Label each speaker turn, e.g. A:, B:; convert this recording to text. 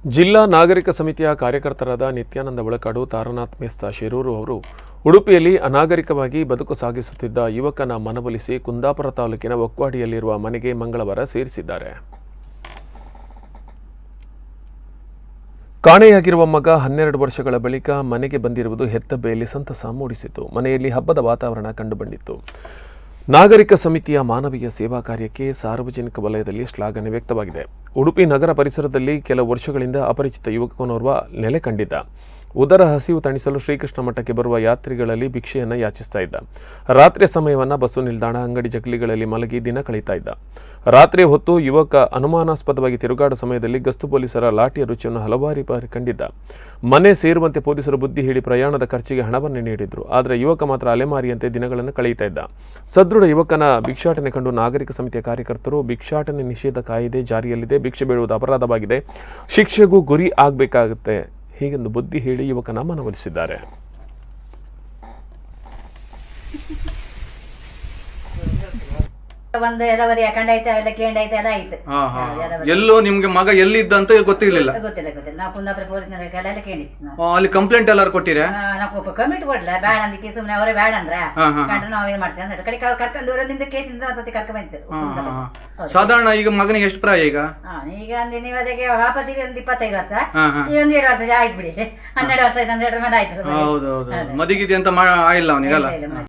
A: ಜಿಲ್ಲಾ ನಾಗರಿಕ ಸಮಿತಿಯ ಕಾರ್ಯಕರ್ತರಾದ ನಿತ್ಯಾನಂದ ಒಳಕಾಡು, ತಾರನಾಥ್ ಮೆಸ್ತಾ ಶಿರೂರು ಅವರು ಉಡುಪಿಯಲ್ಲಿ ಅನಾಗರಿಕವಾಗಿ ಬದುಕು ಸಾಗಿಸುತ್ತಿದ್ದ ಯುವಕನ ಮನವೊಲಿಸಿ ಕುಂದಾಪುರ ತಾಲೂಕಿನ ಒಕ್ವಾಡಿಯಲ್ಲಿರುವ ಮನೆಗೆ ಮಂಗಳವಾರ ಸೇರಿಸಿದ್ದಾರೆ. ಕಾಣೆಯಾಗಿರುವ ಮಗ 12 ವರ್ಷಗಳ ಬಳಿಕ ಮನೆಗೆ ಬಂದಿರುವುದು ಹೆತ್ತಬ್ಬೆಯಲ್ಲಿ ಸಂತಸ ಮೂಡಿಸಿತು. ಮನೆಯಲ್ಲಿ ಹಬ್ಬದ ವಾತಾವರಣ ಕಂಡುಬಂದಿತ್ತು. ನಾಗರಿಕ ಸಮಿತಿಯ ಮಾನವೀಯ ಸೇವಾ ಕಾರ್ಯಕ್ಕೆ ಸಾರ್ವಜನಿಕ ವಲಯದಲ್ಲಿ ಶ್ಲಾಘನೆ ವ್ಯಕ್ತವಾಗಿದೆ. ಉಡುಪಿ ನಗರ ಪರಿಸರದಲ್ಲಿ ಕೆಲವು ವರ್ಷಗಳಿಂದ ಅಪರಿಚಿತ ಯುವಕನೋರ್ವ ನೆಲೆ ಕಂಡಿದ್ದ. ಉದರ ಹಸಿವು ತಣಿಸಲು ಶ್ರೀಕೃಷ್ಣ ಮಠಕ್ಕೆ ಬರುವ ಯಾತ್ರಿಗಳಲ್ಲಿ ಭಿಕ್ಷೆಯನ್ನು ಯಾಚಿಸ್ತಾ ಇದ್ದ. ರಾತ್ರಿಯ ಸಮಯವನ್ನು ಬಸ್ಸು ನಿಲ್ದಾಣ, ಅಂಗಡಿ ಜಗಲಿಗಳಲ್ಲಿ ಮಲಗಿ ದಿನ ಕಳೀತಾ ಇದ್ದ. ರಾತ್ರಿ ಹೊತ್ತು ಯುವಕ ಅನುಮಾನಾಸ್ಪದವಾಗಿ ತಿರುಗಾಡುವ ಸಮಯದಲ್ಲಿ ಗಸ್ತು ಪೊಲೀಸರ ಲಾಠಿಯ ರುಚಿಯನ್ನು ಹಲವಾರು ಬಾರಿ ಕಂಡಿದ್ದ. ಮನೆ ಸೇರುವಂತೆ ಪೊಲೀಸರು ಬುದ್ಧಿ ಹೇಳಿ ಪ್ರಯಾಣದ ಖರ್ಚಿಗೆ ಹಣವನ್ನು ನೀಡಿದ್ರು. ಆದರೆ ಯುವಕ ಮಾತ್ರ ಅಲೆಮಾರಿಯಂತೆ ದಿನಗಳನ್ನು ಕಳೆಯುತ್ತಾ ಇದ್ದ. ಸದೃಢ ಯುವಕನ ಭಿಕ್ಷಾಟನೆ ಕಂಡು ನಾಗರಿಕ ಸಮಿತಿಯ ಕಾರ್ಯಕರ್ತರು ಭಿಕ್ಷಾಟನೆ ನಿಷೇಧ ಕಾಯ್ದೆ ಜಾರಿಯಲ್ಲಿದೆ, ಭಿಕ್ಷೆ ಬೇಡುವುದು ಅಪರಾಧವಾಗಿದೆ, ಶಿಕ್ಷೆಗೂ ಗುರಿ ಆಗಬೇಕಾಗುತ್ತೆ ಹೀಗೆಂದು ಬುದ್ಧಿ ಹೇಳಿ ಯುವಕನ ಮನವೊಲಿಸಿದ್ದಾರೆ.
B: ಒಂದು ಎರವರಿ ಕಂಡಾಯ್ತು, ಅವೆಲ್ಲ ಕೇಂಡಾಯ್ತು, ಎಲ್ಲ ಆಯ್ತು.
C: ಎಲ್ಲೋ ನಿಮ್ಗೆ ಮಗ ಎಲ್ಲಿದ್ದ ಅಂತ ಗೊತ್ತಿರ್ಲಿಲ್ಲ?
B: ಗೊತ್ತಿಲ್ಲ. ನಾವು ಕುಂದಾಪುರ ಪೊಲೀಸ್ನವರ ಎಲ್ಲ ಕೇಳಿದ್ವಿ.
C: ಅಲ್ಲಿ ಕಂಪ್ಲೇಂಟ್ ಎಲ್ಲಾರು ಕೊಟ್ಟಿರ?
B: ನಾವು ಕಮಿಟ್ ಕೊಡ್ಲ ಬೇಡ ಅಂದಿಕ್ಕೆ ಸುಮ್ನೆ ಅವರೇ ಬೇಡ ಅಂದ್ರ ಕಂಡ್ರೆ ನಾವು ಏನ್ ಮಾಡ್ತೇವೆ ಅಂದ್ರೆ ಕಡೆ ಕರ್ಕೊಂಡು ನಿಂದ ಕೇಸಿಂದ ಒಂದ್ಸತಿ ಕರ್ಕೊಂಡ್ ಬಂದಿತ್ತು.
C: ಸಾಧಾರಣ ಈಗ ಮಗನಿಗೆ ಎಷ್ಟು ಪ್ರಾಯ ಈಗ?
B: ಈಗ ಅಂದ್ರೆ ನೀವು ಅದಕ್ಕೆ ವಾಪತ್ತಿಗೆ ಒಂದು 25 ವರ್ಷ, ಈ ಒಂದು 7 ವರ್ಷ ಆಯ್ತು ಬಿಡಿ. 12 ವರ್ಷ 12 ಮೇಲೆ ಆಯ್ತು.
C: ಹೌದೌದು. ಮದಿಗಿದೆ ಅಂತ ಆಗಿಲ್ಲ ಅವನಿಗಲ್ಲ?